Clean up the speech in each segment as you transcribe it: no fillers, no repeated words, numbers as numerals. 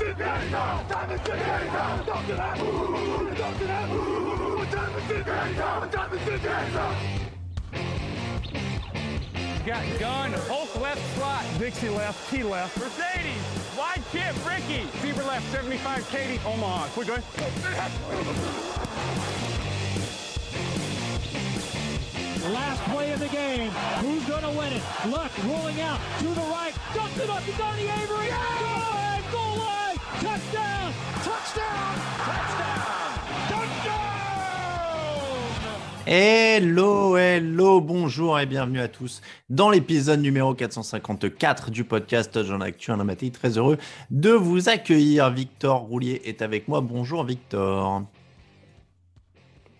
Got gun, Hulk left slot, Dixie left, T left, Mercedes, wide chip, Ricky, Fever left, 75, Katie, Omaha. We're good. Last play of the game. Who's going to win it? Luck rolling out to the right. Dumps it up to Donnie Avery. Yeah! Go ahead, goal line. Touchdown. Touchdown. Touchdown. Touchdown. Hello, bonjour et bienvenue à tous dans l'épisode numéro 454 du podcast Touchdown Actu. Un amateur très heureux de vous accueillir. Victor Roulier est avec moi. Bonjour Victor.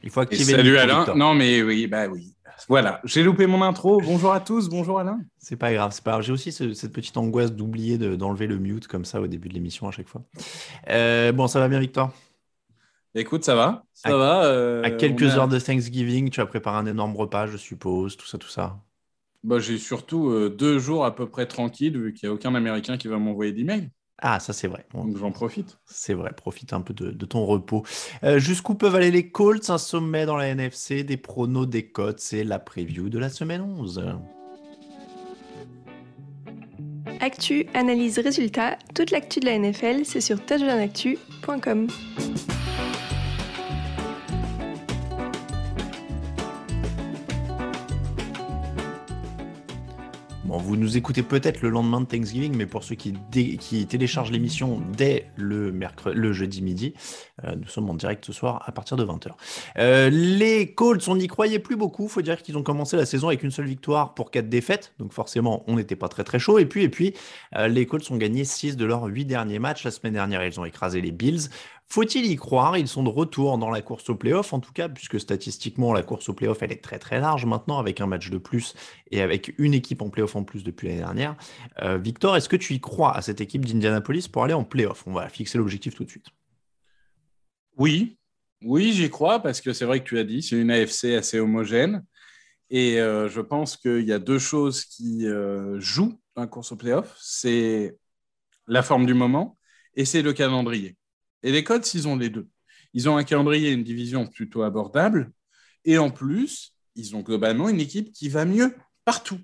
Il faut activer salut le micro, Alain. Victor. Non mais oui. Voilà, j'ai loupé mon intro. Bonjour à tous, bonjour Alain. C'est pas grave. J'ai aussi cette petite angoisse d'oublier d'enlever le mute comme ça au début de l'émission à chaque fois. Bon, ça va bien Victor? Écoute, ça va. À quelques heures de Thanksgiving, tu as préparé un énorme repas, je suppose, tout ça. Bah, j'ai surtout 2 jours à peu près tranquilles, vu qu'il n'y a aucun Américain qui va m'envoyer d'email. Ah, ça c'est vrai. Donc j'en profite. C'est vrai, profite un peu de ton repos. Jusqu'où peuvent aller les Colts? Un sommet dans la NFC, des pronos, des cotes, c'est la preview de la semaine 11. Actu, analyse, résultat, toute l'actu de la NFL, c'est sur touchdownactu.com. Bon, vous nous écoutez peut-être le lendemain de Thanksgiving, mais pour ceux qui téléchargent l'émission dès le jeudi midi, nous sommes en direct ce soir à partir de 20h. Les Colts, on n'y croyait plus beaucoup. Il faut dire qu'ils ont commencé la saison avec une seule victoire pour 4 défaites. Donc forcément, on n'était pas très très chaud. Et puis les Colts ont gagné 6 de leurs 8 derniers matchs. La semaine dernière, ils ont écrasé les Bills. Faut-il y croire? Ils sont de retour dans la course au play-off, en tout cas, puisque statistiquement, la course au play-off, elle est très très large maintenant, avec un match de plus et avec une équipe en play-off en plus depuis l'année dernière. Victor, est-ce que tu y crois à cette équipe d'Indianapolis pour aller en play-off? On va fixer l'objectif tout de suite. Oui, j'y crois, parce que c'est vrai que tu as dit, c'est une AFC assez homogène. Et je pense qu'il y a 2 choses qui jouent dans la course au play-off. C'est la forme du moment et c'est le calendrier. Et les Colts, ils ont les 2. Ils ont un calendrier et une division plutôt abordable. Et en plus, ils ont globalement une équipe qui va mieux partout.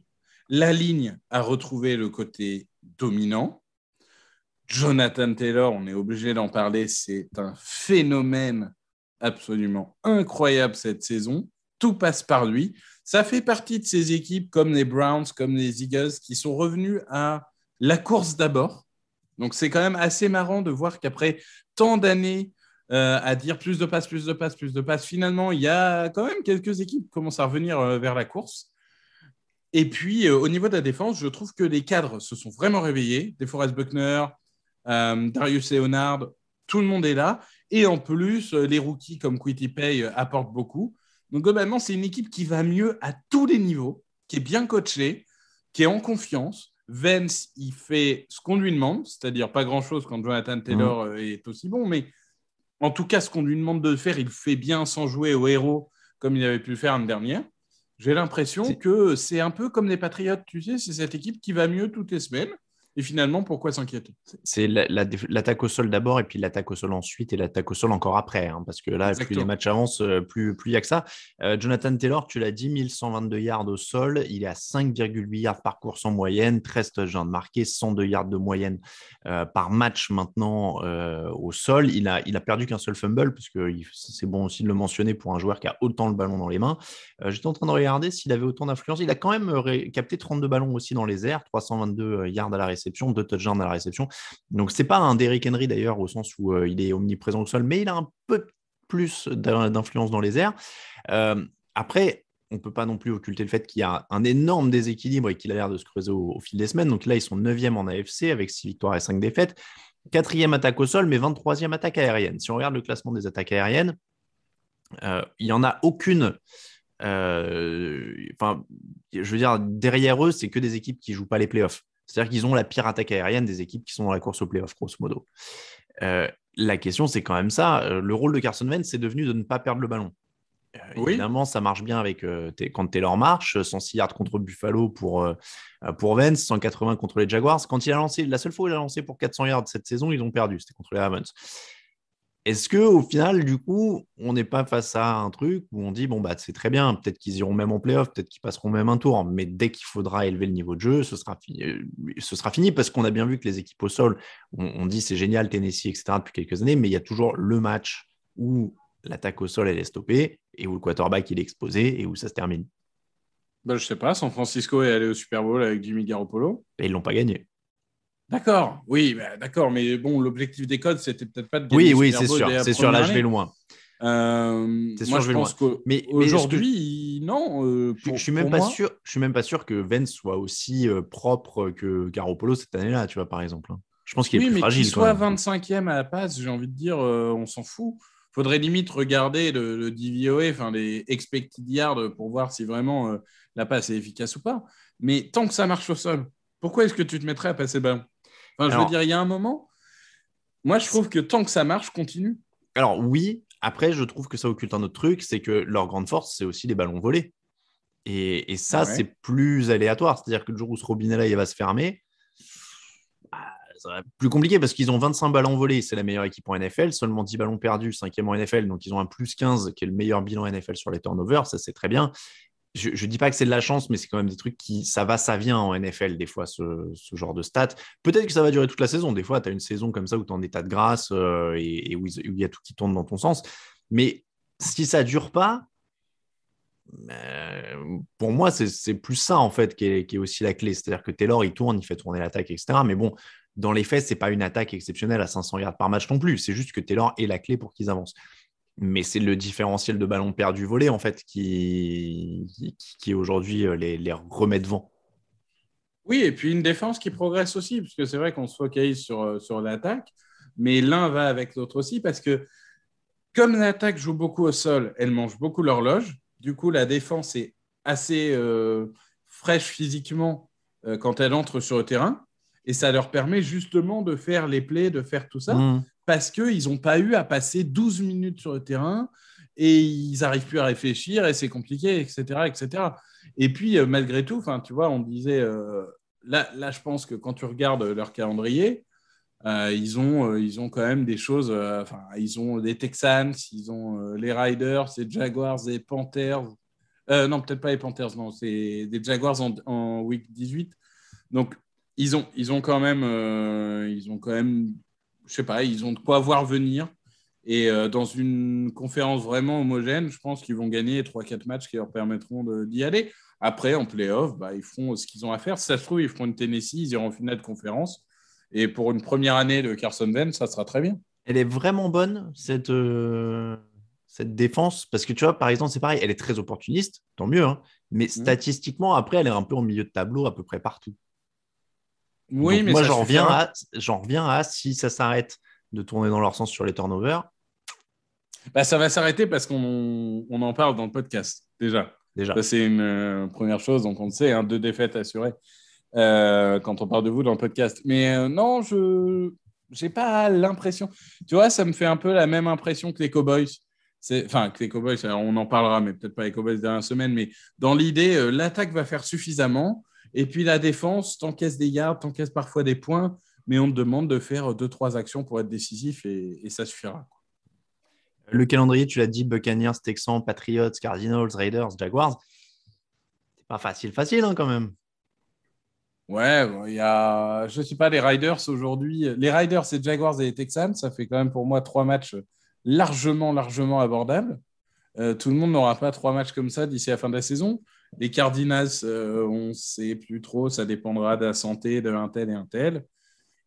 La ligne a retrouvé le côté dominant. Jonathan Taylor, on est obligé d'en parler, c'est un phénomène absolument incroyable cette saison. Tout passe par lui. Ça fait partie de ces équipes comme les Browns, comme les Eagles, qui sont revenus à la course d'abord. Donc, c'est quand même assez marrant de voir qu'après tant d'années à dire plus de passes, finalement, il y a quand même quelques équipes qui commencent à revenir vers la course. Et puis, au niveau de la défense, je trouve que les cadres se sont vraiment réveillés. DeForest Buckner, Darius Leonard, tout le monde est là. Et en plus, les rookies comme Kwity Paye apportent beaucoup. Donc, globalement, c'est une équipe qui va mieux à tous les niveaux, qui est bien coachée, qui est en confiance. Vance, il fait ce qu'on lui demande, c'est-à-dire pas grand-chose quand Jonathan Taylor est aussi bon, mais en tout cas, ce qu'on lui demande de faire, il fait bien sans jouer au héros comme il avait pu le faire l'année dernière. J'ai l'impression que c'est un peu comme les Patriots, tu sais, c'est cette équipe qui va mieux toutes les semaines. Et finalement, pourquoi s'inquiéter? C'est l'attaque au sol d'abord et puis l'attaque au sol ensuite et l'attaque au sol encore après. Parce que là, Exactement. Plus les matchs avancent, plus il y a que ça. Jonathan Taylor, tu l'as dit, 1122 yards au sol. Il est à 5,8 yards par course en moyenne, 13 touchdowns marqués, 102 yards de moyenne par match maintenant au sol. Il a perdu qu'un seul fumble, parce que c'est bon aussi de le mentionner pour un joueur qui a autant le ballon dans les mains. J'étais en train de regarder s'il avait autant d'influence. Il a quand même capté 32 ballons aussi dans les airs, 322 yards à la réception. 2 touchdowns à la réception. Donc, c'est pas un Derrick Henry d'ailleurs, au sens où il est omniprésent au sol, mais il a un peu plus d'influence dans les airs. Après, on peut pas non plus occulter le fait qu'il y a un énorme déséquilibre et qu'il a l'air de se creuser au fil des semaines. Donc là, ils sont 9e en AFC avec 6 victoires et 5 défaites. 4e attaque au sol, mais 23e attaque aérienne. Si on regarde le classement des attaques aériennes, il n'y en a aucune. Je veux dire, derrière eux, c'est que des équipes qui jouent pas les playoffs. C'est-à-dire qu'ils ont la pire attaque aérienne des équipes qui sont dans la course au play-off, grosso modo. La question, c'est quand même ça. Le rôle de Carson Wentz, c'est devenu de ne pas perdre le ballon. Oui. Évidemment, ça marche bien quand Taylor marche, 106 yards contre Buffalo pour Vance, 180 contre les Jaguars. Quand il a lancé, la seule fois où il a lancé pour 400 yards cette saison, ils ont perdu. C'était contre les Ravens. Est-ce qu'au final, du coup, on n'est pas face à un truc où on dit, bon, bah, c'est très bien, peut-être qu'ils iront même en playoff, peut-être qu'ils passeront même un tour, mais dès qu'il faudra élever le niveau de jeu, ce sera fini parce qu'on a bien vu que les équipes au sol, on dit c'est génial, Tennessee, etc., depuis quelques années, mais il y a toujours le match où l'attaque au sol, elle est stoppée et où le quarterback, il est exposé et où ça se termine. Je sais pas, San Francisco est allé au Super Bowl avec Jimmy Garoppolo. Et ils ne l'ont pas gagné. D'accord, oui, d'accord, mais bon, l'objectif des codes, c'était peut-être pas de gagner Oui, le Super Bowl. c'est sûr, là, je vais loin. Moi, je pense qu'aujourd'hui, non. Je suis même pas sûr que Vance soit aussi propre que Garoppolo cette année-là, tu vois, par exemple. Je pense qu'il est plus fragile. Qu'il soit 25e à la passe, j'ai envie de dire, on s'en fout. Faudrait limite regarder le DVOA, enfin les expected yards, pour voir si vraiment la passe est efficace ou pas. Mais tant que ça marche au sol, pourquoi est-ce que tu te mettrais à passer le ballon? Enfin, je veux dire, il y a un moment, moi, je trouve que tant que ça marche, continue. Alors, oui. Après, je trouve que ça occulte un autre truc, c'est que leur grande force, c'est aussi les ballons volés. Et ça, c'est plus aléatoire. C'est-à-dire que le jour où ce robinet-là, il va se fermer, ça va être plus compliqué parce qu'ils ont 25 ballons volés. C'est la meilleure équipe en NFL. Seulement 10 ballons perdus, 5e en NFL. Donc, ils ont un plus 15 qui est le meilleur bilan NFL sur les turnovers. Ça, c'est très bien. Je ne dis pas que c'est de la chance, mais c'est quand même des trucs qui, ça va, ça vient en NFL, des fois, ce genre de stats. Peut-être que ça va durer toute la saison. Des fois, tu as une saison comme ça où tu es en état de grâce et où il y a tout qui tourne dans ton sens. Mais si ça ne dure pas, pour moi, c'est plus ça, en fait, qui est aussi la clé. C'est-à-dire que Taylor, il tourne, il fait tourner l'attaque, etc. Mais bon, dans les faits, ce n'est pas une attaque exceptionnelle à 500 yards par match non plus. C'est juste que Taylor est la clé pour qu'ils avancent. Mais c'est le différentiel de ballons perdus volés, en fait, qui aujourd'hui les remet devant. Oui, et puis une défense qui progresse aussi, parce que c'est vrai qu'on se focalise sur l'attaque, mais l'un va avec l'autre aussi, parce que comme l'attaque joue beaucoup au sol, elle mange beaucoup l'horloge. Du coup, la défense est assez fraîche physiquement quand elle entre sur le terrain, et ça leur permet justement de faire les plays, de faire tout ça. Parce qu'ils n'ont pas eu à passer 12 minutes sur le terrain et ils n'arrivent plus à réfléchir et c'est compliqué, etc. etc. Et puis, malgré tout, tu vois, on disait, là, je pense que quand tu regardes leur calendrier, ils ont quand même des choses, ils ont des Texans, ils ont les Riders, les Jaguars, les Panthers. Non, peut-être pas les Panthers, non, c'est des Jaguars en week 18. Donc, ils ont quand même, je sais pas, ils ont de quoi voir venir. Et dans une conférence vraiment homogène, je pense qu'ils vont gagner 3-4 matchs qui leur permettront d'y aller. Après, en play-off, ils feront ce qu'ils ont à faire. Si ça se trouve, ils feront une Tennessee, ils iront en finale de conférence. Et pour une première année de Carson Wentz, ça sera très bien. Elle est vraiment bonne, cette défense. Parce que tu vois, par exemple, c'est pareil, elle est très opportuniste, tant mieux. Hein, mais statistiquement, après, elle est un peu en milieu de tableau à peu près partout. Oui, donc, mais moi, j'en reviens à si ça s'arrête de tourner dans leur sens sur les turnovers. Ça va s'arrêter parce qu'on en parle dans le podcast, déjà. Ça, c'est une première chose, donc on le sait, 2 défaites assurées quand on parle de vous dans le podcast. Mais non, je n'ai pas l'impression. Tu vois, ça me fait un peu la même impression que les Cowboys. Que les Cowboys, on en parlera, mais peut-être pas les Cowboys dernière semaine. Mais dans l'idée, l'attaque va faire suffisamment. Et puis la défense, t'encaisse des yards, t'encaisse parfois des points, mais on te demande de faire 2-3 actions pour être décisif et ça suffira. Le calendrier, tu l'as dit, Buccaneers, Texans, Patriots, Cardinals, Raiders, Jaguars. C'est pas facile quand même. Ouais, il y a, je sais pas, les Riders aujourd'hui. Les Riders, les Jaguars et les Texans, ça fait quand même pour moi 3 matchs largement abordables. Tout le monde n'aura pas 3 matchs comme ça d'ici la fin de la saison. Les Cardinals, on ne sait plus trop, ça dépendra de la santé de un tel et un tel.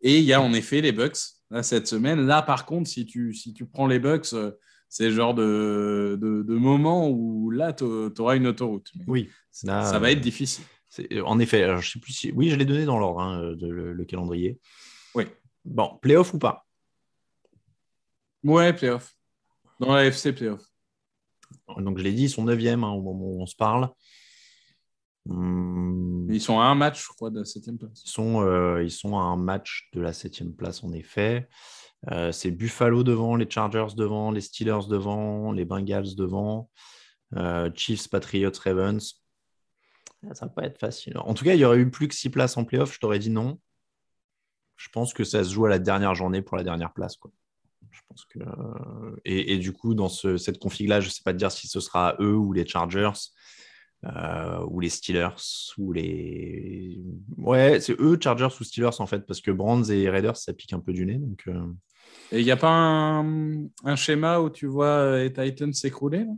Et il y a en effet les Bucks là, cette semaine. Là, par contre, si tu prends les Bucks, c'est le genre de moment où là, tu auras une autoroute. Mais oui, ça va être difficile. En effet, alors, je sais plus si... Oui, je l'ai donné dans l'ordre, le calendrier. Oui. Bon, playoff ou pas? Ouais, playoff. Dans la FC, playoff. Donc, je l'ai dit, ils sont 9e au moment où on se parle. Ils sont à un match, je crois, de la 7e place. Ils sont à un match de la 7e place, en effet. C'est Buffalo devant, les Chargers devant, les Steelers devant, les Bengals devant. Chiefs, Patriots, Ravens. Ça va pas être facile. En tout cas, il y aurait eu plus que 6 places en playoff. Je t'aurais dit non. Je pense que ça se joue à la dernière journée pour la dernière place, quoi. Je pense que et du coup dans cette config là, je ne sais pas te dire si ce sera eux ou les Chargers ou les Steelers ou les c'est eux Chargers ou Steelers en fait parce que Browns et Raiders ça pique un peu du nez donc. Et il n'y a pas un schéma où tu vois les Titans s'écrouler là.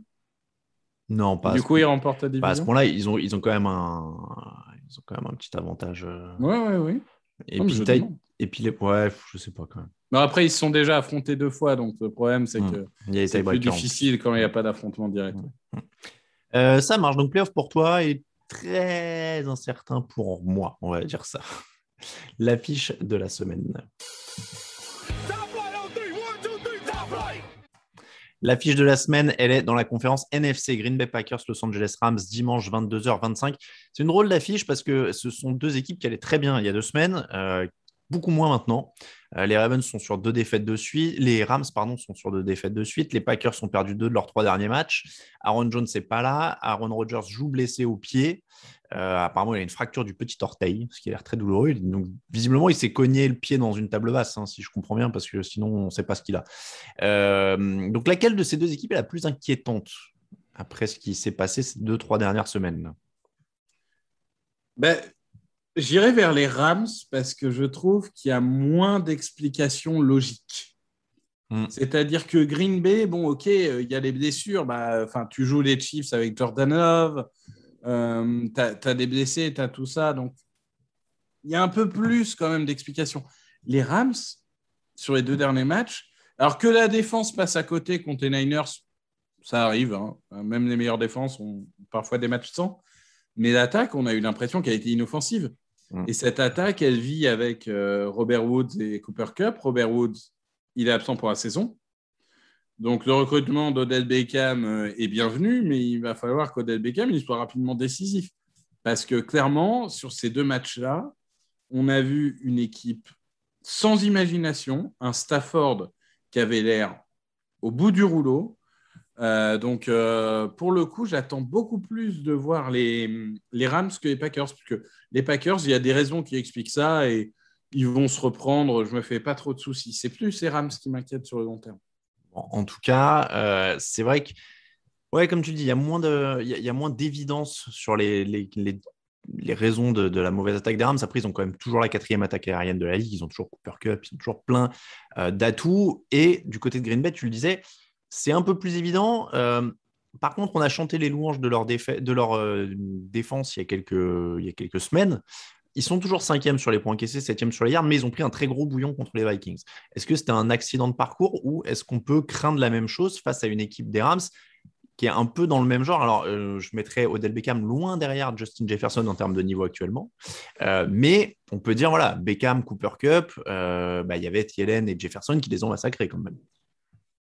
Non, pas. Du coup, ils remportent la Pas à ce division. point-là, ils ont quand même un petit avantage. Ouais. Et Non, mais puis je demande. je sais pas quand même. Mais après, ils se sont déjà affrontés 2 fois, donc le problème, c'est que Il y a les c'est plus tiebreakers en difficile quand il n'y a pas d'affrontement direct. Ça marche. Donc, playoff pour toi est très incertain pour moi, on va dire ça. L'affiche de la semaine. L'affiche de la semaine, elle est dans la conférence NFC Green Bay Packers, Los Angeles Rams, dimanche 22h25. C'est une drôle d'affiche parce que ce sont deux équipes qui allaient très bien il y a 2 semaines, beaucoup moins maintenant. Les Ravens sont sur 2 défaites de suite. Les Rams, pardon, sont sur 2 défaites de suite. Les Packers ont perdu 2 de leurs 3 derniers matchs. Aaron Jones n'est pas là. Aaron Rodgers joue blessé au pied. Apparemment, il a une fracture du petit orteil, ce qui a l'air très douloureux. Donc, visiblement, il s'est cogné le pied dans une table basse, si je comprends bien, parce que sinon, on ne sait pas ce qu'il a. Donc, laquelle de ces deux équipes est la plus inquiétante après ce qui s'est passé ces 2-3 dernières semaines? J'irai vers les Rams parce que je trouve qu'il y a moins d'explications logiques. C'est-à-dire que Green Bay, bon, ok, il y a les blessures. Tu joues les Chiefs avec Jordan Love. Tu as des blessés, tu as tout ça. Donc, il y a un peu plus quand même d'explications. Les Rams, sur les 2 derniers matchs, alors que la défense passe à côté contre les Niners, ça arrive. Hein. Même les meilleures défenses ont parfois des matchs sans. Mais l'attaque, on a eu l'impression qu'elle était inoffensive. Et cette attaque, elle vit avec Robert Woods et Cooper Kupp. Robert Woods, il est absent pour la saison. Donc, le recrutement d'Odell Beckham est bienvenu, mais il va falloir qu'Odell Beckham il soit rapidement décisif. Parce que clairement, sur ces 2 matchs-là, on a vu une équipe sans imagination, un Stafford qui avait l'air au bout du rouleau. Donc, pour le coup, j'attends beaucoup plus de voir les Rams que les Packers, parce que les Packers, il y a des raisons qui expliquent ça et ils vont se reprendre. Je ne me fais pas trop de soucis. C'est plus les Rams qui m'inquiètent sur le long terme. En tout cas, c'est vrai que, comme tu dis, il y a moins d'évidence sur les raisons de la mauvaise attaque des Rams. Après, ils ont quand même toujours la 4e attaque aérienne de la ligue. Ils ont toujours Cooper Kupp, ils ont toujours plein d'atouts. Et du côté de Green Bay, tu le disais, c'est un peu plus évident. Par contre, on a chanté les louanges de leur défense il y a quelques semaines. Ils sont toujours 5e sur les points encaissés, 7e sur les yards, mais ils ont pris un très gros bouillon contre les Vikings. Est-ce que c'était un accident de parcours ou est-ce qu'on peut craindre la même chose face à une équipe des Rams qui est un peu dans le même genre? Alors, je mettrais Odell Beckham loin derrière Justin Jefferson en termes de niveau actuellement. Mais on peut dire, voilà, Beckham, Cooper Kupp, y avait Thielen et Jefferson qui les ont massacrés quand même.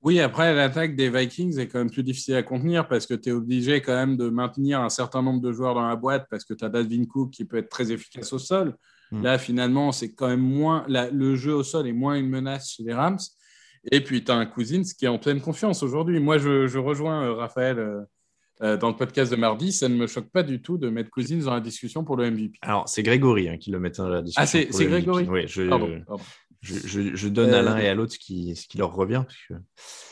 Oui, après, l'attaque des Vikings est quand même plus difficile à contenir parce que tu es obligé quand même de maintenir un certain nombre de joueurs dans la boîte parce que tu as Dalvin Cook qui peut être très efficace au sol. Là, finalement, c'est quand même moins… le jeu au sol est moins une menace chez les Rams. Et puis, tu as un Cousins qui est en pleine confiance aujourd'hui. Moi, je rejoins Raphaël dans le podcast de mardi. Ça ne me choque pas du tout de mettre Cousins dans la discussion pour le MVP. Alors, c'est Grégory qui le met dans la discussion. Ah, c'est Grégory? Oui, Pardon. Je donne à l'un et à l'autre ce qui leur revient.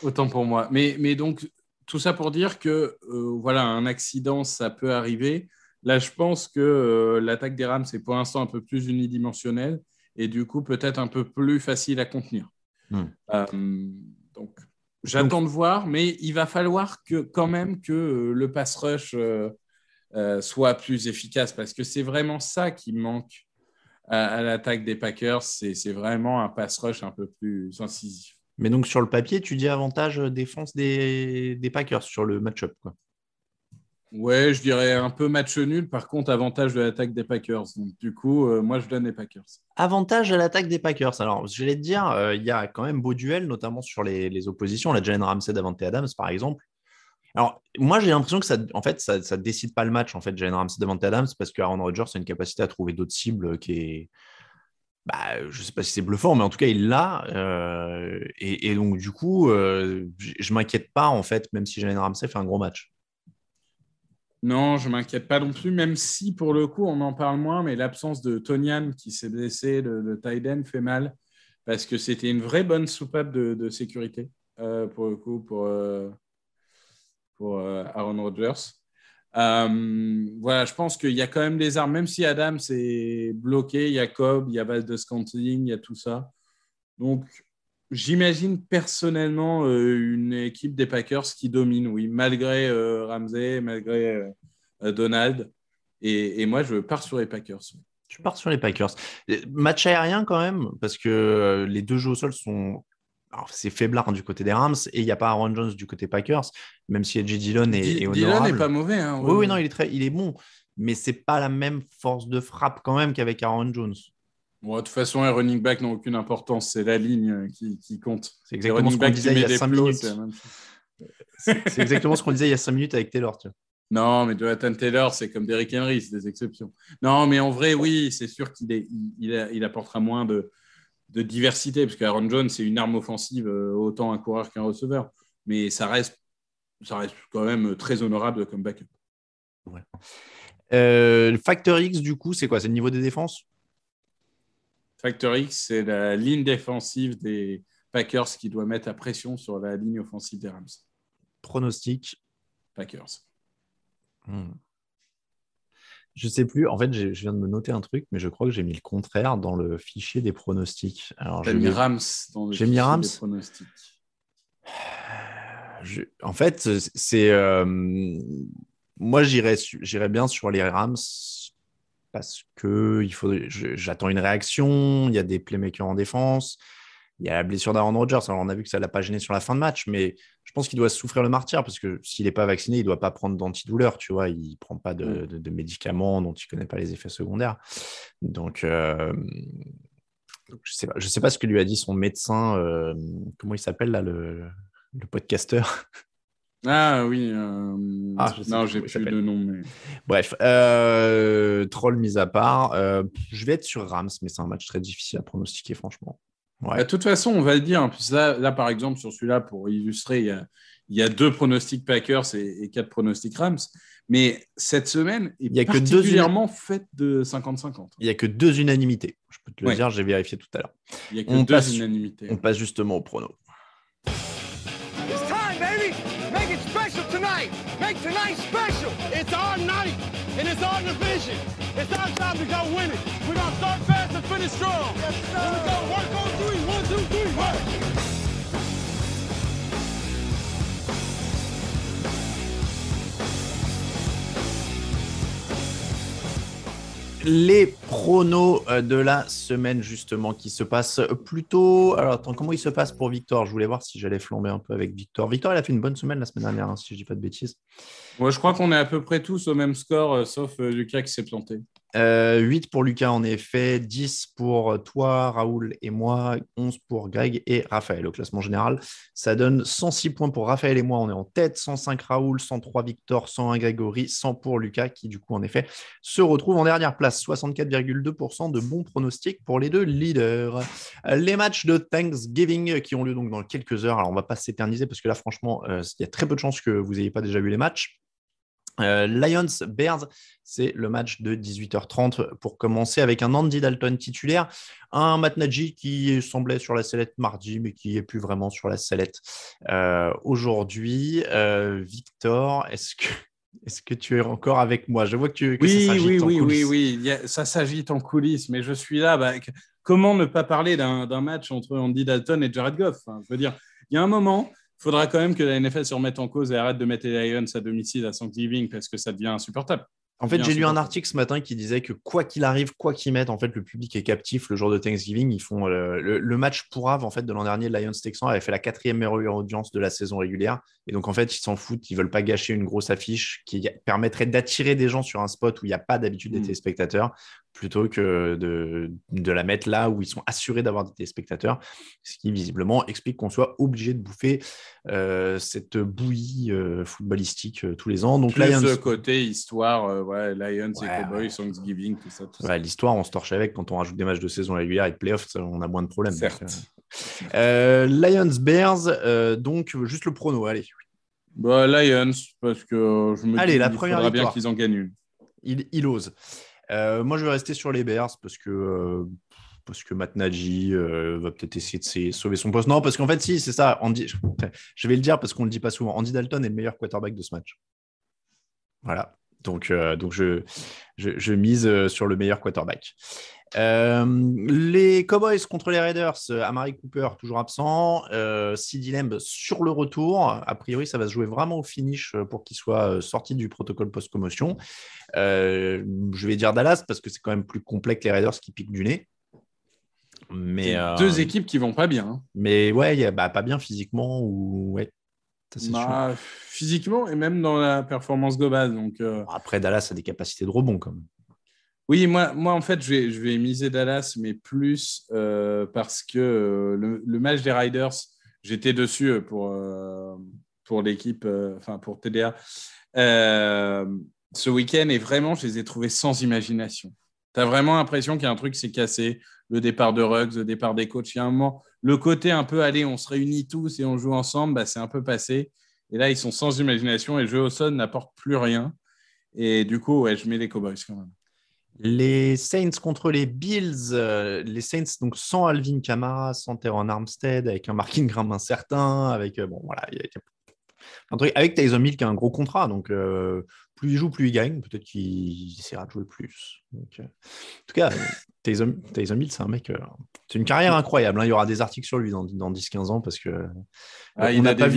Autant pour moi. Mais donc, tout ça pour dire que un accident, ça peut arriver. Là, je pense que l'attaque des Rams est pour l'instant un peu plus unidimensionnelle et du coup, peut-être un peu plus facile à contenir. Donc, j'attends de voir, mais il va falloir quand même que le pass rush soit plus efficace parce que c'est vraiment ça qui manque à l'attaque des Packers, c'est vraiment un pass rush un peu plus incisif. Mais donc, sur le papier, tu dis avantage défense des Packers sur le match-up, quoi. Ouais, je dirais un peu match nul. Par contre, avantage de l'attaque des Packers. Donc, du coup, moi, je donne les Packers. Avantage à l'attaque des Packers. Alors, j'allais te dire, il y a quand même beau duel, notamment sur les oppositions. La Jalen Ramsey, Davante Adams, par exemple. Alors, moi, j'ai l'impression que ça décide pas le match, en fait, Jalen Ramsey, Davante Adams, parce que Aaron Rodgers a une capacité à trouver d'autres cibles qui est… je ne sais pas si c'est bluffant, mais en tout cas, il l'a. Et donc, du coup, je ne m'inquiète pas, en fait, même si Jalen Ramsey fait un gros match. Non, je ne m'inquiète pas non plus, même si pour le coup, on en parle moins, mais l'absence de Tonyan qui s'est blessé, le tight end, fait mal, parce que c'était une vraie bonne soupape de sécurité, pour le coup, pour Aaron Rodgers. Voilà, je pense qu'il y a quand même des armes, même si Adams est bloqué, il y a Cobb, il y a Valdes-Scantling, il y a tout ça. Donc, j'imagine personnellement une équipe des Packers qui domine, oui, malgré Ramsey, malgré Donald. Et moi, je pars sur les Packers. Tu pars sur les Packers. Match aérien quand même, parce que les deux jeux au sol sont... Alors, c'est faiblard du côté des Rams et il n'y a pas Aaron Jones du côté Packers, même si Edgy Dillon est honorable. Dillon n'est pas mauvais. Hein, oui, non, il est bon, mais c'est pas la même force de frappe quand même qu'avec Aaron Jones. Bon, de toute façon, les running backs n'ont aucune importance. C'est la ligne qui compte. C'est exactement ce qu'on disait il y a 5 minutes. C'est exactement ce qu'on disait il y a 5 minutes avec Taylor. Tu vois. Non, mais Jonathan Taylor, c'est comme Derrick Henry, c'est des exceptions. Non, mais en vrai, oui, c'est sûr qu'il apportera moins de diversité, parce qu'Aaron Jones, c'est une arme offensive, autant un coureur qu'un receveur. Mais ça reste quand même très honorable comme backup. Ouais. Le Factor X, du coup, c'est quoi? C'est le niveau des défenses? Factor X, c'est la ligne défensive des Packers qui doit mettre la pression sur la ligne offensive des Rams. Pronostic. Packers. Je sais plus. En fait, je viens de me noter un truc, mais je crois que j'ai mis le contraire dans le fichier des pronostics. Alors, j'ai mis Rams dans le fichier des pronostics. En fait, c'est moi j'irais bien sur les Rams parce que j'attends une réaction. Il y a des playmakers en défense. Il y a la blessure d'Aaron Rodgers. Alors, on a vu que ça ne l'a pas gêné sur la fin de match, mais je pense qu'il doit souffrir le martyre parce que s'il n'est pas vacciné, il ne doit pas prendre d'antidouleur. Tu vois, il ne prend pas de médicaments dont il ne connaît pas les effets secondaires. Donc, je ne sais pas ce que lui a dit son médecin. Comment il s'appelle, là, le podcasteur? Ah oui. Non, j'ai plus de nom. Mais... Bref, troll mis à part. Je vais être sur Rams, mais c'est un match très difficile à pronostiquer, franchement. Ouais. De toute façon, on va le dire. Là, par exemple, sur celui-là, pour illustrer, il y a 2 pronostics Packers et 4 pronostics Rams. Mais cette semaine est particulièrement faite de 50-50. Il n'y a que 2 unanimités. Je peux te le dire, j'ai vérifié tout à l'heure. Il n'y a que 2 unanimités. On passe justement au prono. It's time, baby! Make it special tonight! Make tonight special! It's our night, and it's our division. It's our time to go win it. We're going to start fast and finish strong. Yes, sir. And we're going to work on 3. 1, 2, 3, work! Les pronos de la semaine, justement, qui se passent plutôt... Alors, attends, comment il se passe pour Victor? Je voulais voir si j'allais flamber un peu avec Victor. Victor, il a fait une bonne semaine la semaine dernière, hein, si je ne dis pas de bêtises. Ouais, je crois qu'on est à peu près tous au même score, sauf Lucas qui s'est planté. 8 pour Lucas, en effet. 10 pour toi, Raoul et moi. 11 pour Greg et Raphaël au classement général. Ça donne 106 points pour Raphaël et moi. On est en tête. 105 Raoul, 103 Victor, 101 Grégory, 100 pour Lucas qui, du coup, en effet, se retrouve en dernière place. 64,2% de bons pronostics pour les 2 leaders. Les matchs de Thanksgiving qui ont lieu donc dans quelques heures. Alors, on ne va pas s'éterniser parce que là, franchement, il y a très peu de chances que vous n'ayez pas déjà vu les matchs. Lions-Bears, c'est le match de 18h30 pour commencer avec un Andy Dalton titulaire, un Matt Nagy qui semblait sur la sellette mardi mais qui n'est plus vraiment sur la sellette aujourd'hui. Victor, est-ce que tu es encore avec moi? Je vois que ça s'agite en coulisses. Oui. Ça s'agite en coulisses, mais je suis là. Comment ne pas parler d'un match entre Andy Dalton et Jared Goff? Je veux dire, il y a un moment... Il faudra quand même que la NFL se remette en cause et arrête de mettre les Lions à domicile à Thanksgiving parce que ça devient insupportable. En fait, j'ai lu un article ce matin qui disait que quoi qu'il arrive, quoi qu'ils mettent, en fait, le public est captif le jour de Thanksgiving. Ils font le match pourrave en fait de l'an dernier. Lions-Texans avait fait la 4e meilleure audience de la saison régulière. Et donc, en fait, ils s'en foutent. Ils veulent pas gâcher une grosse affiche qui permettrait d'attirer des gens sur un spot où il n'y a pas d'habitude des téléspectateurs, plutôt que de la mettre là où ils sont assurés d'avoir des téléspectateurs. Ce qui, visiblement, explique qu'on soit obligé de bouffer cette bouillie footballistique tous les ans. Donc, plus Lions... ce côté histoire, Lions et Cowboys, Thanksgiving, tout ça. Ouais, l'histoire, on se torche avec quand on rajoute des matchs de saison régulière et de playoffs, on a moins de problèmes. Certes. Lions-Bears, donc juste le prono, allez. Lions, parce que je me Allez, dis la qu'il première faudra bien victoire. qu'ils en gagnent une. Il ose. Moi, je vais rester sur les Bears parce que Matt Nagy va peut-être essayer de sauver son poste. Non, parce qu'en fait, si, c'est ça. Je vais le dire parce qu'on ne le dit pas souvent. Andy Dalton est le meilleur quarterback de ce match. Voilà. Donc je mise sur le meilleur quarterback. Les Cowboys contre les Raiders, Amari Cooper toujours absent, CeeDee Lamb sur le retour. A priori, ça va se jouer vraiment au finish pour qu'il soit sorti du protocole post-commotion. Je vais dire Dallas parce que c'est quand même plus complet que les Raiders qui piquent du nez. Mais deux équipes qui vont pas bien. Hein. Mais ouais, pas bien physiquement ou ouais. Ça, c'est sûr. Physiquement et même dans la performance globale. Donc, après, Dallas a des capacités de rebond quand même. Oui, moi en fait, je vais miser Dallas, mais plus parce que le match des Riders, j'étais dessus pour l'équipe, pour TDA. Ce week-end, et vraiment, je les ai trouvés sans imagination. Tu as vraiment l'impression qu'il y a un truc qui s'est cassé. Le départ de Ruggs, le départ des coachs. Il y a un moment, le côté un peu, allez, on se réunit tous et on joue ensemble, c'est un peu passé. Et là, ils sont sans imagination et le jeu au sol n'apporte plus rien. Et du coup, je mets les Cowboys quand même. Les Saints contre les Bills. Les Saints, donc sans Alvin Kamara, sans Teron Armstead, avec un Mark Ingram incertain, avec il y a un truc avec Taysom Hill qui a un gros contrat, donc plus il joue, plus il gagne. Peut-être qu'il essaiera de jouer plus. Donc, en tout cas, Taysom Hill, c'est un mec. C'est une carrière incroyable. Hein. Il y aura des articles sur lui dans 10-15 ans parce que. Il a des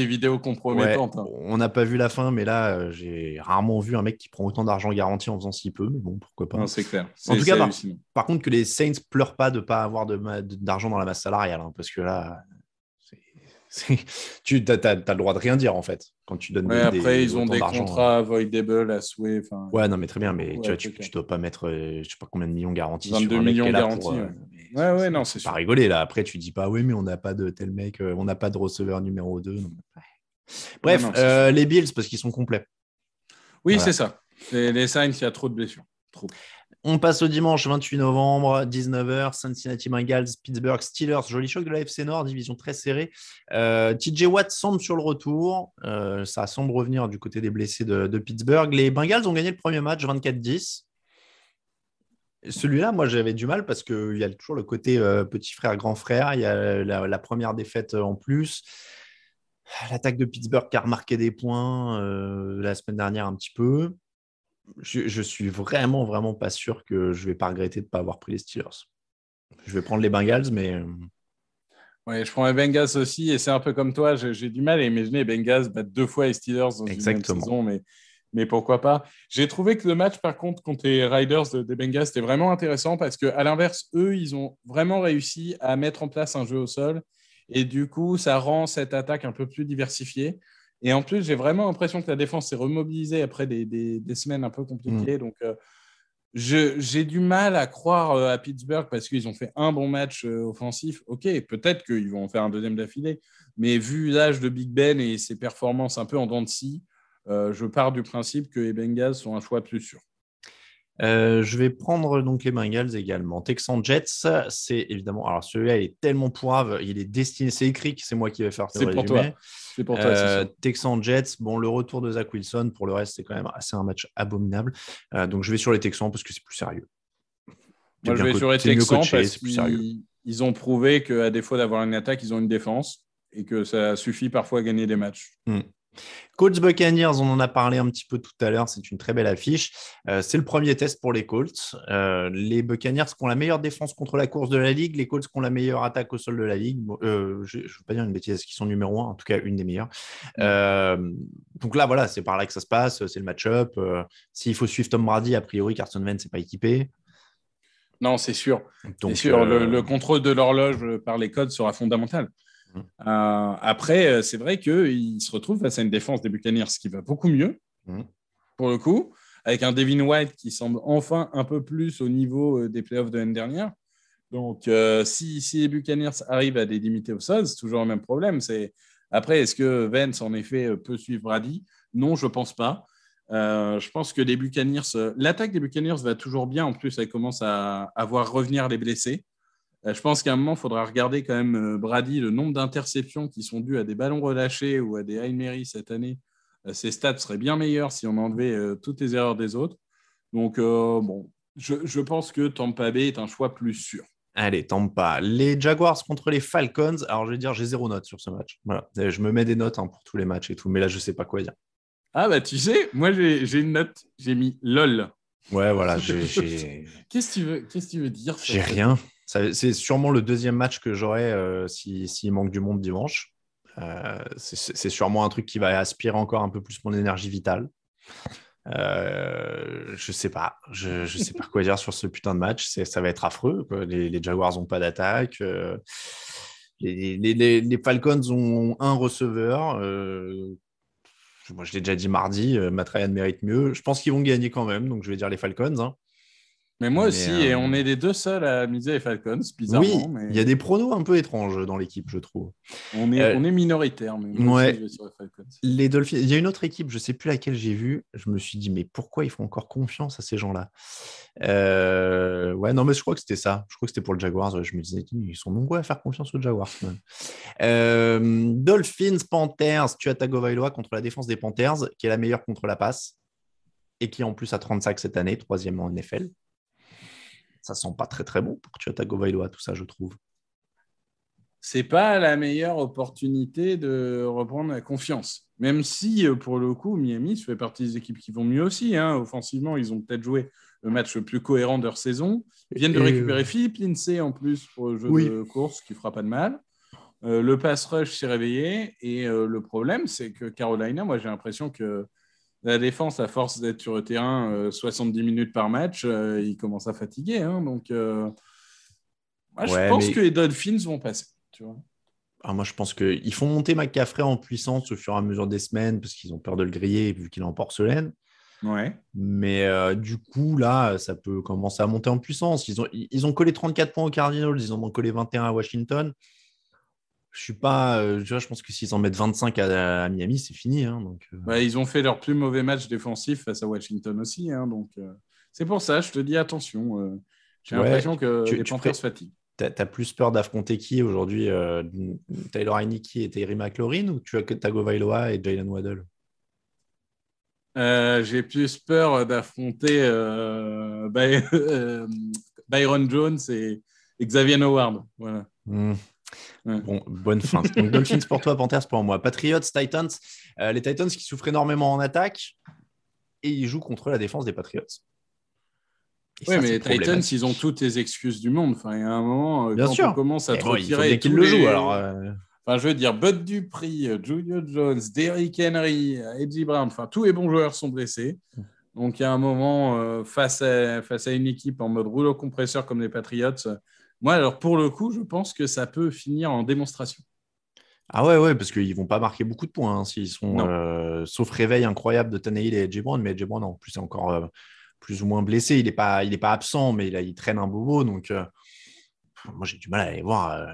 vidéos compromettantes. Ouais, on n'a pas vu la fin, mais là, j'ai rarement vu un mec qui prend autant d'argent garanti en faisant si peu. Mais bon, pourquoi pas. Non, c'est clair. En tout cas, par contre, que les Saints pleurent pas de ne pas avoir d'argent dans la masse salariale, hein, parce que là. Tu as le droit de rien dire en fait quand tu donnes après ils ont des contrats avoidable à souhait. Ouais, non mais très bien, mais tu dois pas mettre je sais pas combien de millions garantis 22 sur un mec millions qui est là garantis. non, c'est pas rigoler là. Après tu dis pas oui mais on n'a pas de tel mec, on n'a pas de receveur numéro 2. Bref, les Bills parce qu'ils sont complets. Oui, voilà. C'est ça. Les Saints, il y a trop de blessures. Trop. On passe au dimanche 28 novembre, 19h, Cincinnati Bengals, Pittsburgh Steelers, joli choc de la FC Nord, division très serrée. TJ Watt semble sur le retour, ça semble revenir du côté des blessés de Pittsburgh. Les Bengals ont gagné le premier match 24-10. Celui-là, moi j'avais du mal parce qu'il y a toujours le côté petit frère, grand frère, il y a la première défaite en plus. L'attaque de Pittsburgh qui a remarqué des points la semaine dernière un petit peu. Je suis vraiment, vraiment pas sûr que je vais pas regretter de ne pas avoir pris les Steelers. Je vais prendre les Bengals, mais... Oui, je prends les Bengals aussi, et c'est un peu comme toi, j'ai du mal à imaginer les Bengals battre 2 fois les Steelers dans une même saison, mais pourquoi pas. J'ai trouvé que le match, par contre, contre les Riders des Bengals, c'était vraiment intéressant parce qu'à l'inverse, eux, ils ont vraiment réussi à mettre en place un jeu au sol, et du coup, ça rend cette attaque un peu plus diversifiée. Et en plus, j'ai vraiment l'impression que la défense s'est remobilisée après des semaines un peu compliquées. Donc, j'ai du mal à croire à Pittsburgh parce qu'ils ont fait un bon match offensif. OK, peut-être qu'ils vont en faire un deuxième d'affilée. Mais vu l'âge de Big Ben et ses performances un peu en dents de scie, je pars du principe que les Bengals sont un choix plus sûr. Je vais prendre donc les Bengals également. Texans Jets, c'est évidemment. Alors celui-là, il est tellement pourrave, il est destiné. C'est écrit que c'est moi qui vais faire le résumé. C'est pour toi. Texans Jets, bon, le retour de Zach Wilson. Pour le reste, c'est quand même assez un match abominable. Donc je vais sur les Texans parce que c'est plus sérieux. Moi, je vais sur les Texans parce qu'ils ont prouvé qu'à défaut d'avoir une attaque, ils ont une défense et que ça suffit parfois à gagner des matchs. Colts Buccaneers, on en a parlé un petit peu tout à l'heure, c'est une très belle affiche. C'est le premier test pour les Colts. Les Buccaneers qui ont la meilleure défense contre la course de la Ligue, les Colts qui ont la meilleure attaque au sol de la Ligue. Je ne veux pas dire une bêtise, qui sont numéro 1, en tout cas une des meilleures. Donc là, voilà, c'est par là que ça se passe, c'est le match-up. S'il faut suivre Tom Brady, a priori, Carson Wentz n'est pas équipé. Non, c'est sûr. Donc, c'est sûr. Le contrôle de l'horloge par les codes sera fondamental. Après, c'est vrai qu'il se retrouve face à une défense des Buccaneers qui va beaucoup mieux, pour le coup, avec un Devin White qui semble enfin un peu plus au niveau des playoffs de l'année dernière. Donc, si les Buccaneers arrivent à les limiter au sol, c'est toujours le même problème. Après, est-ce que Vance, en effet, peut suivre Brady ? Non, je ne pense pas. Je pense que les Buccaneers, l'attaque des Buccaneers va toujours bien. En plus, elle commence à voir revenir les blessés. Je pense qu'à un moment, il faudra regarder quand même, Brady, le nombre d'interceptions qui sont dues à des ballons relâchés ou à des Hail Mary cette année. Ses stats seraient bien meilleurs si on enlevait toutes les erreurs des autres. Donc, je pense que Tampa Bay est un choix plus sûr. Allez, Tampa. Les Jaguars contre les Falcons. Alors, je vais dire, j'ai 0 note sur ce match. Voilà. Je me mets des notes pour tous les matchs et tout, mais là, je ne sais pas quoi dire. Ah, bah, tu sais, moi, j'ai une note. J'ai mis LOL. Ouais, voilà. Qu'est-ce que tu veux dire? J'ai rien. C'est sûrement le deuxième match que j'aurai s'il manque du monde dimanche. C'est sûrement un truc qui va aspirer encore un peu plus mon énergie vitale. Je sais pas. Je sais pas quoi dire sur ce putain de match. Ça va être affreux. Les Jaguars n'ont pas d'attaque. Les Falcons ont un receveur. Moi, je l'ai déjà dit mardi. Matt Ryan mérite mieux. Je pense qu'ils vont gagner quand même. Donc, je vais dire les Falcons. Hein. Mais moi aussi, et on est les deux seuls à miser les Falcons, bizarrement. Oui, mais... il y a des pronos un peu étranges dans l'équipe, je trouve. On est minoritaire, mais moi aussi, je vais sur les Falcons. Les Dolphins, il y a une autre équipe, je ne sais plus laquelle j'ai vue. Je me suis dit, mais pourquoi ils font encore confiance à ces gens-là? Ouais, non, mais je crois que c'était ça. Je crois que c'était pour le Jaguars. Je me disais, ils sont nombreux à faire confiance aux Jaguars. Dolphins, Panthers, Tua Tagovailoa contre la défense des Panthers, qui est la meilleure contre la passe, et qui en plus a 30 sacs cette année, 3e en NFL. Ça sent pas très très bon pour Tua Tagovailoa, tout ça, je trouve. C'est pas la meilleure opportunité de reprendre la confiance. Même si, pour le coup, Miami fait partie des équipes qui vont mieux aussi. Hein. Offensivement, ils ont peut-être joué le match le plus cohérent de leur saison. Ils viennent de récupérer Philippe Lindsay en plus pour le jeu de course, qui fera pas de mal. Le pass rush s'est réveillé. Et le problème, c'est que Carolina, moi, j'ai l'impression que la défense, à force d'être sur le terrain 70 minutes par match, ils commencent à fatiguer. Hein. Donc, moi, je pense que les Dolphins vont passer. Tu vois. Alors moi, je pense qu'ils font monter McCaffrey en puissance au fur et à mesure des semaines parce qu'ils ont peur de le griller vu qu'il est en porcelaine. Ouais. Mais du coup, là, ça peut commencer à monter en puissance. Ils ont collé 34 points aux Cardinals, ils en ont collé 21 à Washington. Je pense que s'ils en mettent 25 à Miami, c'est fini. Hein, donc, ils ont fait leur plus mauvais match défensif face à Washington aussi. Hein, donc, c'est pour ça, je te dis attention. J'ai l'impression que les Panthers se fatiguent. T'as plus peur d'affronter qui aujourd'hui, Taylor Heinicke et Terry McLaurin, ou tu as que Tagovailoa et Jalen Waddle? J'ai plus peur d'affronter Byron Jones et Xavier Howard. Voilà. Ouais. Bon, bonne fin. Donc, Dolphins pour toi, Panthers pour moi. Patriots, Titans. Les Titans qui souffrent énormément en attaque et ils jouent contre la défense des Patriots. Oui, mais les Titans, ils ont toutes les excuses du monde. Enfin, il y a un moment, on commence à te retirer il faut le jouent. Alors, Enfin, je veux dire, Bud Dupree, Julio Jones, Derrick Henry, Edgy Brown, enfin, tous les bons joueurs sont blessés. Donc, il y a un moment, face à une équipe en mode rouleau compresseur comme les Patriots, moi, alors pour le coup, je pense que ça peut finir en démonstration. Ah ouais, parce qu'ils ne vont pas marquer beaucoup de points. Hein, s'ils sont, sauf réveil incroyable de Tannehill et Edgy Brown, mais Edgy Brown, en plus, est encore plus ou moins blessé. Il n'est pas absent, mais il traîne un bobo. Donc, moi, j'ai du mal à les voir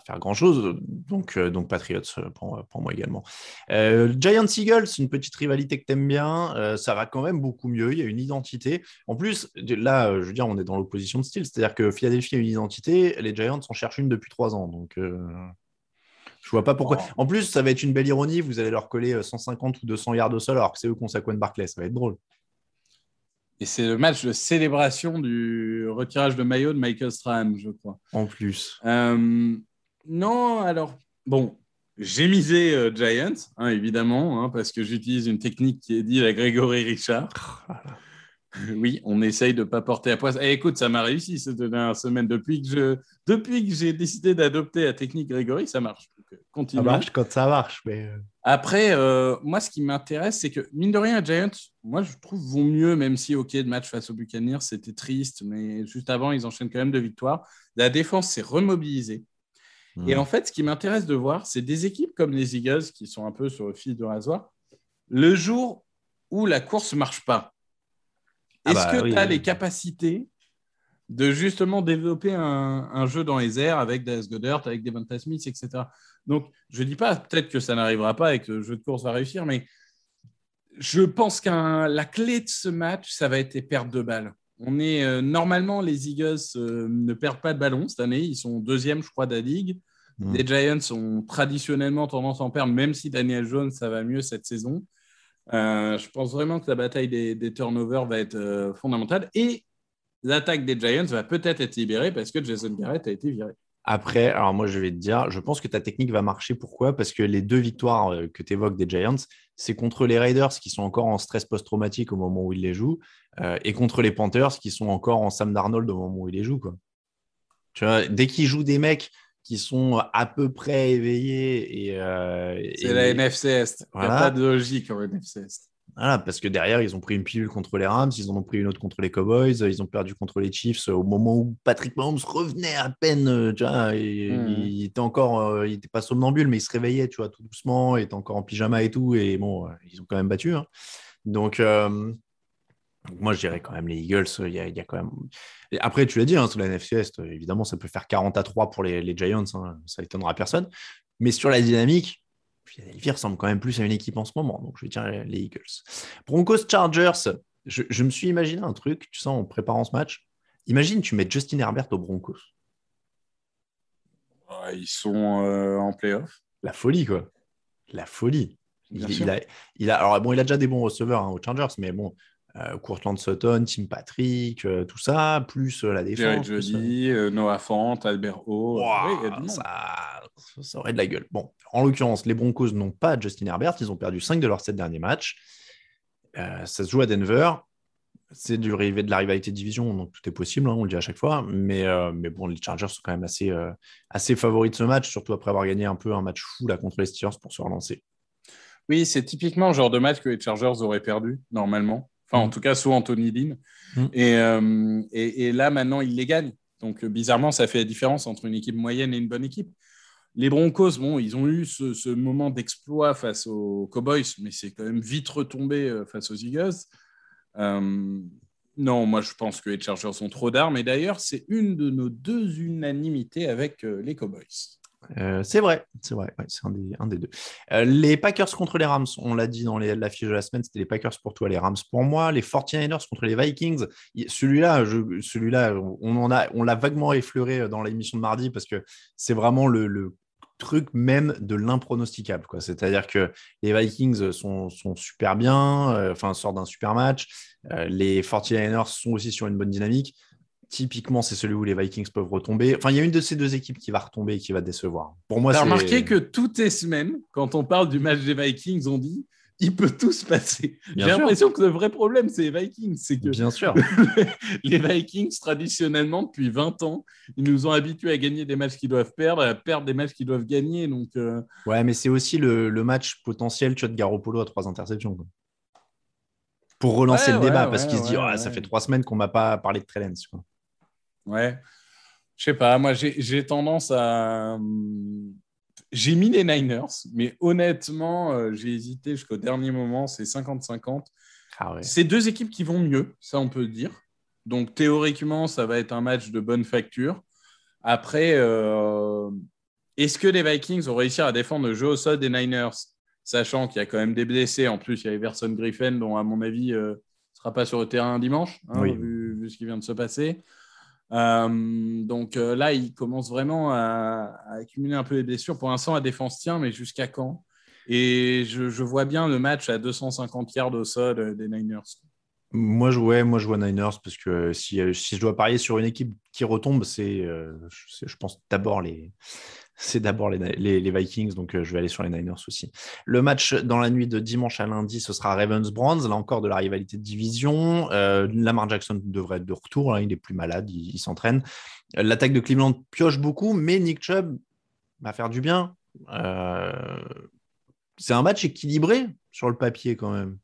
faire grand-chose. Donc Patriots pour moi également. Giants Eagles, une petite rivalité que tu aimes bien. Ça va quand même beaucoup mieux. Il y a une identité. En plus, là, je veux dire, on est dans l'opposition de style. C'est-à-dire que Philadelphie a une identité. Les Giants en cherchent une depuis 3 ans. Donc, je vois pas pourquoi. En plus, ça va être une belle ironie. Vous allez leur coller 150 ou 200 yards au sol alors que c'est eux qui ont Saquon Barkley. Ça va être drôle. Et c'est le match de célébration du retirage de maillot de Michael Strahan, je crois. En plus. Non, alors, bon, j'ai misé Giants, hein, évidemment, hein, parce que j'utilise une technique qui est dite à Grégory Richard. Oui, on essaye de ne pas porter à poisse. Écoute, ça m'a réussi cette dernière semaine. Depuis que j'ai décidé d'adopter la technique Grégory, ça marche. Donc, continue. Ça marche quand ça marche. Mais... Après, moi, ce qui m'intéresse, c'est que, mine de rien, Giants, moi, je trouve, vont mieux, même si, OK, le match face aux Buccaneers, c'était triste, mais juste avant, ils enchaînent quand même de victoires. La défense s'est remobilisée. Et en fait, ce qui m'intéresse de voir, c'est des équipes comme les Eagles, qui sont un peu sur le fil de rasoir, le jour où la course ne marche pas. Est-ce que tu as les capacités de justement développer un jeu dans les airs avec Dallas Goedert, avec Devonta Smith, etc. Donc, je ne dis pas peut-être que ça n'arrivera pas et que le jeu de course va réussir, mais je pense que la clé de ce match, ça va être les pertes de balles. Normalement, les Eagles ne perdent pas de ballon cette année. Ils sont deuxième, je crois, de la ligue. Les Giants ont traditionnellement tendance à en perdre, même si Daniel Jones, ça va mieux cette saison. Je pense vraiment que la bataille des turnovers va être fondamentale. Et l'attaque des Giants va peut-être être libérée parce que Jason Garrett a été viré. Après, alors moi, je vais te dire, je pense que ta technique va marcher. Pourquoi ? Parce que les 2 victoires que tu évoques des Giants, c'est contre les Raiders qui sont encore en stress post-traumatique au moment où ils les jouent et contre les Panthers qui sont encore en Sam Darnold au moment où ils les jouent, quoi. Tu vois, dès qu'ils jouent des mecs qui sont à peu près éveillés C'est la NFC Est. Il n'y a pas de logique en NFC Est. Voilà, parce que derrière, ils ont pris une pilule contre les Rams, ils en ont pris une autre contre les Cowboys, ils ont perdu contre les Chiefs au moment où Patrick Mahomes revenait à peine, tu vois, il était encore, il n'était pas somnambule, mais il se réveillait, tu vois, tout doucement, il était encore en pyjama et tout, et bon, ils ont quand même battu, hein. Donc, moi, je dirais quand même les Eagles, il y a quand même... Et après, tu l'as dit, hein, sur la NFC Est, évidemment, ça peut faire 40-3 pour les Giants, hein, ça n'étonnera personne, mais sur la dynamique, Philadelphie ressemble quand même plus à une équipe en ce moment, donc je vais dire les Eagles. Broncos Chargers, je me suis imaginé un truc, tu sais, en préparant ce match. Imagine, tu mets Justin Herbert aux Broncos. Ils sont en playoff. La folie, quoi. La folie. Il a déjà des bons receveurs, hein, aux Chargers, mais bon, Courtland Sutton, Tim Patrick, tout ça, plus la défense. Jerry Jeudy, Noah Fant, Albert O. Wow, ça aurait de la gueule. Bon, en l'occurrence, les Broncos n'ont pas Justin Herbert. Ils ont perdu 5 de leurs 7 derniers matchs. Ça se joue à Denver. C'est de la rivalité de division, donc tout est possible, hein, on le dit à chaque fois. Mais bon, les Chargers sont quand même assez favoris de ce match, surtout après avoir gagné un peu un match fou là, contre les Steelers pour se relancer. Oui, c'est typiquement le genre de match que les Chargers auraient perdu, normalement. Enfin, en tout cas, sous Anthony Lynn. Et là, maintenant, ils les gagnent. Donc, bizarrement, ça fait la différence entre une équipe moyenne et une bonne équipe. Les Broncos, bon, ils ont eu ce moment d'exploit face aux Cowboys, mais c'est quand même vite retombé face aux Eagles. Non, moi, je pense que les Chargers ont trop d'armes. Et d'ailleurs, c'est une de nos 2 unanimités avec les Cowboys. C'est vrai, ouais, c'est un des 2. Les Packers contre les Rams, on l'a dit dans l'affiche de la semaine, c'était les Packers pour toi, les Rams pour moi. Les 49ers contre les Vikings, celui-là, on l'a vaguement effleuré dans l'émission de mardi parce que c'est vraiment le truc même de l'impronosticable, quoi. C'est-à-dire que les Vikings sont super bien, sortent d'un super match. Les 49ers sont aussi sur une bonne dynamique. Typiquement, c'est celui où les Vikings peuvent retomber. Enfin, il y a une de ces 2 équipes qui va retomber et qui va décevoir. Pour moi, t'as remarqué que toutes les semaines, quand on parle du match des Vikings, on dit il peut tout se passer. J'ai l'impression que le vrai problème, c'est les Vikings. C'est que bien sûr. les Vikings, traditionnellement, depuis 20 ans, ils nous ont habitués à gagner des matchs qu'ils doivent perdre, à perdre des matchs qu'ils doivent gagner. Donc, ouais, mais c'est aussi le match potentiel, tu vois, de Garoppolo à 3 interceptions, quoi. Pour relancer le débat, parce qu'il se dit, ça fait 3 semaines qu'on ne m'a pas parlé de Trey Lance, quoi. Ouais, je sais pas. Moi, j'ai tendance à. J'ai mis les Niners, mais honnêtement, j'ai hésité jusqu'au dernier moment. C'est 50-50. Ah ouais. C'est 2 équipes qui vont mieux, ça on peut le dire. Donc théoriquement, ça va être un match de bonne facture. Après, est-ce que les Vikings ont réussi à défendre le jeu au sol des Niners, sachant qu'il y a quand même des blessés. En plus, il y a Everson Griffen, dont à mon avis, ne sera pas sur le terrain dimanche, hein, oui. vu ce qui vient de se passer. Donc là, il commence vraiment à accumuler un peu les blessures. Pour l'instant, la défense tient, mais jusqu'à quand ? Et je vois bien le match à 250 yards au sol des Niners. Moi, je vois Niners parce que si je dois parier sur une équipe qui retombe, je pense d'abord les Vikings, donc je vais aller sur les Niners aussi. Le match dans la nuit de dimanche à lundi, ce sera Ravens-Browns, là encore de la rivalité de division. Lamar Jackson devrait être de retour, là, il est plus malade, il s'entraîne. L'attaque de Cleveland pioche beaucoup, mais Nick Chubb va faire du bien. C'est un match équilibré sur le papier quand même.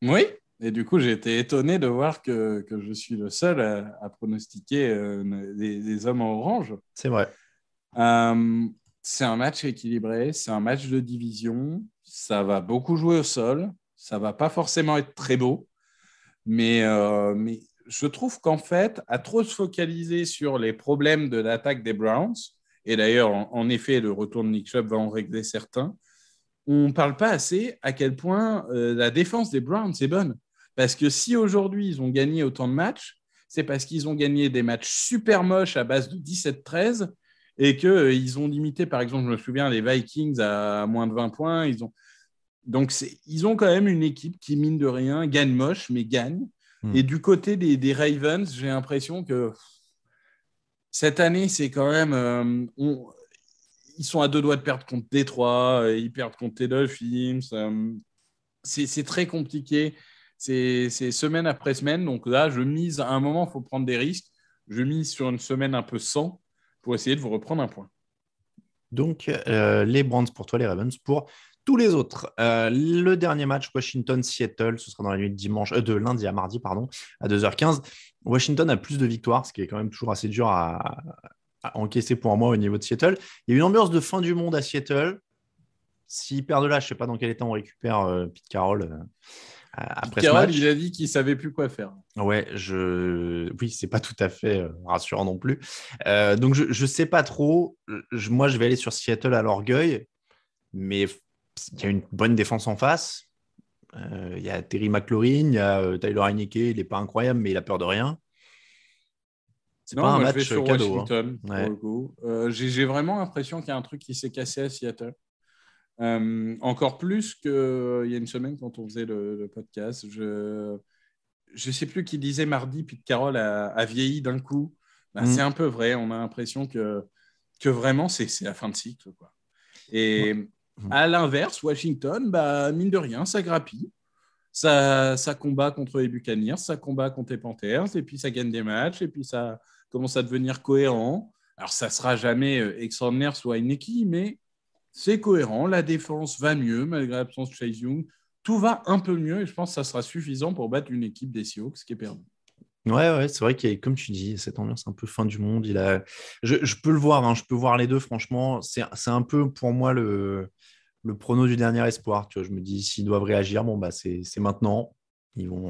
Oui, et du coup, j'ai été étonné de voir que je suis le seul à pronostiquer les hommes en orange. C'est vrai. C'est un match équilibré, c'est un match de division, ça va beaucoup jouer au sol, ça va pas forcément être très beau, mais je trouve qu'en fait, à trop se focaliser sur les problèmes de l'attaque des Browns, et d'ailleurs, en effet, le retour de Nick Chubb va en régler certains, on ne parle pas assez à quel point la défense des Browns est bonne. Parce que si aujourd'hui, ils ont gagné autant de matchs, c'est parce qu'ils ont gagné des matchs super moches à base de 17-13 et qu'ils ont limité, par exemple, je me souviens, les Vikings à moins de 20 points. Donc, ils ont quand même une équipe qui, mine de rien, gagne moche, mais gagne. Et du côté des Ravens, j'ai l'impression que cette année, c'est quand même... ils sont à 2 doigts de perdre contre Détroit, ils perdent contre les Dolphins. C'est très compliqué. C'est semaine après semaine. Donc là, je mise à un moment, il faut prendre des risques. Je mise sur une semaine un peu sans pour essayer de vous reprendre un point. Donc, les Browns pour toi, les Ravens pour tous les autres. Le dernier match, Washington-Seattle, ce sera dans la nuit de lundi à mardi, à 2h15. Washington a plus de victoires, ce qui est quand même toujours assez dur à encaisser pour moi au niveau de Seattle. Il y a une ambiance de fin du monde à Seattle. S'ils perdent là, je ne sais pas dans quel état on récupère Pete Carroll après ce match. Il a dit qu'il ne savait plus quoi faire. Ouais, oui, c'est pas tout à fait rassurant non plus. Donc, je ne sais pas trop. Moi, je vais aller sur Seattle à l'orgueil, mais il y a une bonne défense en face. Il y a Terry McLaurin, il y a Tyler Heinicke, il n'est pas incroyable, mais il a peur de rien. C'est pas un match je vais sur cadeau. Washington, hein. Ouais. pour le coup. J'ai vraiment l'impression qu'il y a un truc qui s'est cassé à Seattle. Encore plus qu'il y a une semaine quand on faisait le podcast. Je ne sais plus qui disait mardi, Pete Carroll a vieilli d'un coup. C'est un peu vrai. On a l'impression que vraiment, c'est la fin de cycle, quoi. Et à l'inverse, Washington, mine de rien, ça grappille. Ça combat contre les Buccaneers, ça combat contre les Panthers, et puis ça gagne des matchs, et puis ça commence à devenir cohérent. Alors, ça ne sera jamais extraordinaire, soit une équipe, mais c'est cohérent. La défense va mieux, malgré l'absence de Chase Young. Tout va un peu mieux, et je pense que ça sera suffisant pour battre une équipe des Seahawks qui est perdue. Ouais, c'est vrai qu'il y a, comme tu dis, cette ambiance un peu fin du monde. Je peux le voir, hein, je peux voir les deux, franchement. C'est un peu pour moi le prono du dernier espoir. Tu vois, je me dis, s'ils doivent réagir, c'est maintenant. Ils vont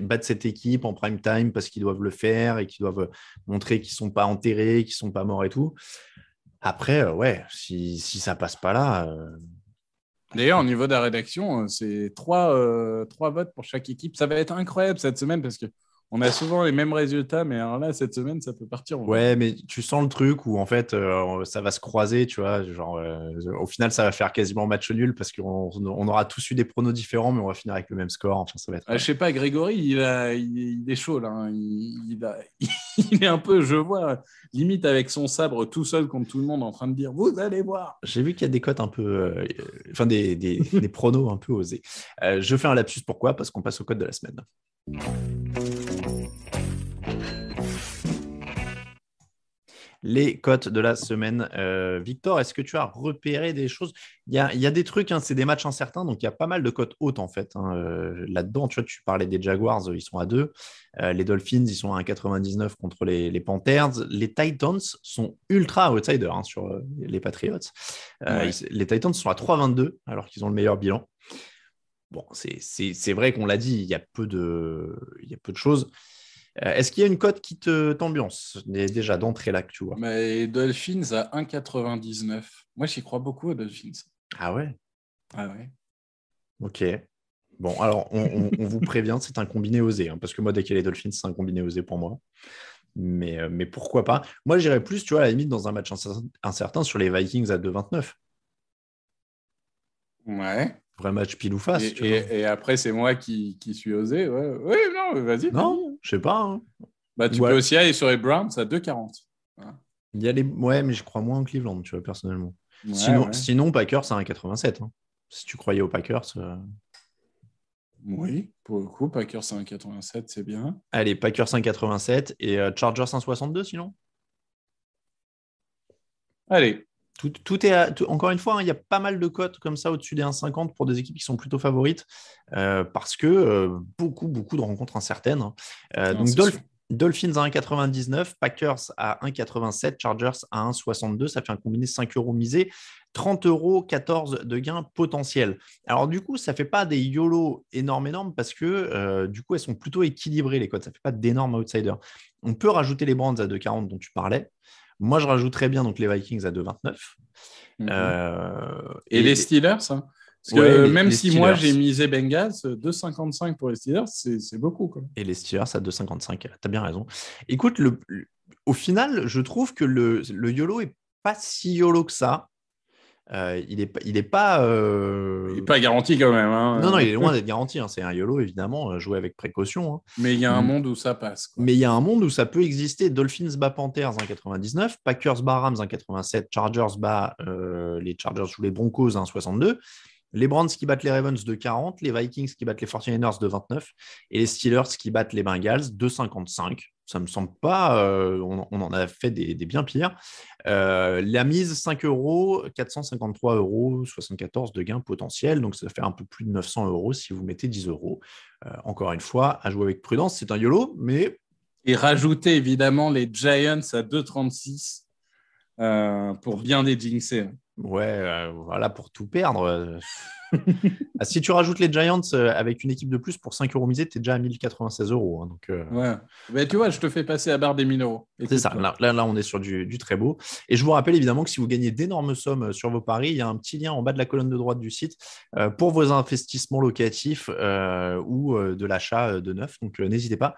battre cette équipe en prime time parce qu'ils doivent le faire et qu'ils doivent montrer qu'ils ne sont pas enterrés, qu'ils ne sont pas morts et tout. Après, si ça ne passe pas là... D'ailleurs, au niveau de la rédaction, c'est 3 votes pour chaque équipe. Ça va être incroyable cette semaine parce qu'on a souvent les mêmes résultats, mais alors là, cette semaine, ça peut partir. Ouais, mais tu sens le truc où en fait, ça va se croiser, tu vois. Genre, au final, ça va faire quasiment match nul parce qu'on aura tous eu des pronos différents, mais on va finir avec le même score. Enfin, ça va être... Je sais pas, Grégory, il est chaud là. Hein. Il est un peu, je vois, limite avec son sabre tout seul contre tout le monde en train de dire « Vous allez voir ». J'ai vu qu'il y a des cotes un peu... des pronos un peu osés. Je fais un lapsus, pourquoi ? Parce qu'on passe au code de la semaine. Les cotes de la semaine. Victor, est-ce que tu as repéré des choses ? Il y a des trucs, hein, c'est des matchs incertains, donc il y a pas mal de cotes hautes en fait. Là-dedans, tu vois, tu parlais des Jaguars, ils sont à 2. Les Dolphins, ils sont à 1,99 contre les Panthers. Les Titans sont ultra outsiders sur les Patriots. Les Titans sont à 3,22 alors qu'ils ont le meilleur bilan. Bon, c'est vrai qu'on l'a dit, il y a peu de choses. Est-ce qu'il y a une cote qui t'ambiance déjà d'entrée là que tu vois ? Les Dolphins à 1,99. Moi, j'y crois beaucoup aux Dolphins. Ah ouais ? Ah ouais. Ok. Bon, alors, on vous prévient, c'est un combiné osé. Hein, parce que moi, dès qu'il y a les Dolphins, c'est un combiné osé pour moi. Mais pourquoi pas ? Moi, j'irais plus, tu vois, à la limite, dans un match incertain sur les Vikings à 2,29. Ouais. Vrai match pile ou face. Et après, c'est moi qui suis osé. Ouais, non, vas-y. Non, je sais pas. Hein. Tu peux aussi aller sur les Browns à 2,40. Voilà. Il y a Ouais, mais je crois moins en Cleveland, tu vois, personnellement. Ouais, sinon, Packers à 1,87. Hein. Si tu croyais aux Packers. Oui, pour le coup, Packers à 1,87, c'est bien. Allez, Packers 1,87 et Chargers 1,62 sinon. Allez. Tout est encore une fois, il y a pas mal de cotes comme ça au-dessus des 1,50 pour des équipes qui sont plutôt favorites parce que beaucoup de rencontres incertaines. Donc Dolphins à 1,99, Packers à 1,87, Chargers à 1,62. Ça fait un combiné 5 € misés, 30 €, 14 de gains potentiels. Alors du coup, ça ne fait pas des YOLO énormes parce que du coup, elles sont plutôt équilibrées les cotes. Ça ne fait pas d'énormes outsiders. On peut rajouter les Browns à 2,40 dont tu parlais. Moi, je rajouterais bien donc les Vikings à 2,29. Et les Steelers, hein. Parce que même les si moi Steelers. j'ai misé Bengals, 2,55 pour les Steelers, c'est beaucoup. Quoi. Et les Steelers à 2,55. Tu as bien raison. Écoute, au final, je trouve que le YOLO est pas si YOLO que ça. Il est pas. Il n'est pas garanti quand même. Hein. Non, il est loin d'être garanti. Hein. C'est un YOLO, évidemment, joué avec précaution. Hein. Mais il y a un monde où ça passe. Quoi. Mais il y a un monde où ça peut exister. Dolphins bat Panthers 1,99, Packers bat Rams 1,87, Chargers bat les Chargers ou les Broncos 1,62, les Browns qui battent les Ravens 2,40, les Vikings qui battent les 49ers 2,29 et les Steelers qui battent les Bengals 2,55. Ça me semble pas, on en a fait des bien pires. La mise 5 €, 453 €, 74 de gains potentiels. Donc ça fait un peu plus de 900 € si vous mettez 10 €. Encore une fois, à jouer avec prudence, c'est un YOLO, mais. Et rajouter évidemment les Giants à 2,36 pour bien les jinxer. Ouais, voilà, pour tout perdre. Si tu rajoutes les Giants avec une équipe de plus pour 5 € misés, tu es déjà à 1096 €. Hein, donc, ouais. Mais tu vois, je te fais passer à barre des 1000 €. C'est ça. Là, on est sur du très beau. Et je vous rappelle évidemment que si vous gagnez d'énormes sommes sur vos paris, il y a un petit lien en bas de la colonne de droite du site pour vos investissements locatifs ou de l'achat de neuf. Donc, n'hésitez pas.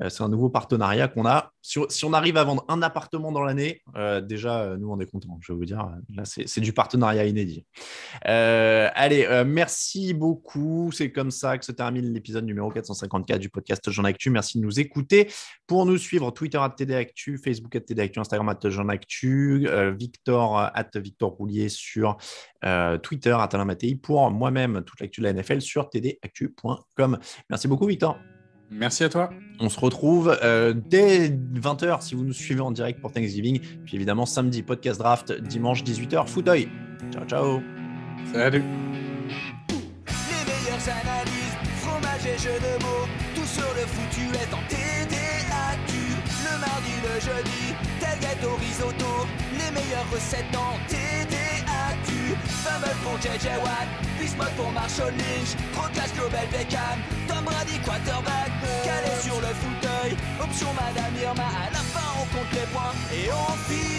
C'est un nouveau partenariat qu'on a. Si on arrive à vendre un appartement dans l'année, déjà, nous, on est contents. Je vais vous dire, là, c'est du partenariat inédit. Allez, merci beaucoup. C'est comme ça que se termine l'épisode numéro 454 du podcast Jean Actu. Merci de nous écouter. Pour nous suivre, Twitter @TDActu, Facebook @TDActu, Instagram @JeanActu, Victor @VictorRoulier sur Twitter @Alain Mattei. Pour moi-même, toute l'actu de la NFL sur tdactu.com. Merci beaucoup, Victor. Merci à toi. On se retrouve dès 20h si vous nous suivez en direct pour Thanksgiving. Puis évidemment, samedi, podcast draft, dimanche 18h, Footoy. Ciao, ciao. Salut. Les meilleures analyses, fromage et jeux de mots, tout sur le foutu est en TDAQ. Le mardi, le jeudi, tailgate au risotto, les meilleures recettes en TDAQ. Fumble pour JJ Watt, Bismuth pour Marshall Lynch, Proclash Global Beckham, Tom Brady quarterback, calé sur le fauteuil, option Madame Irma, à la fin on compte les points et on finit.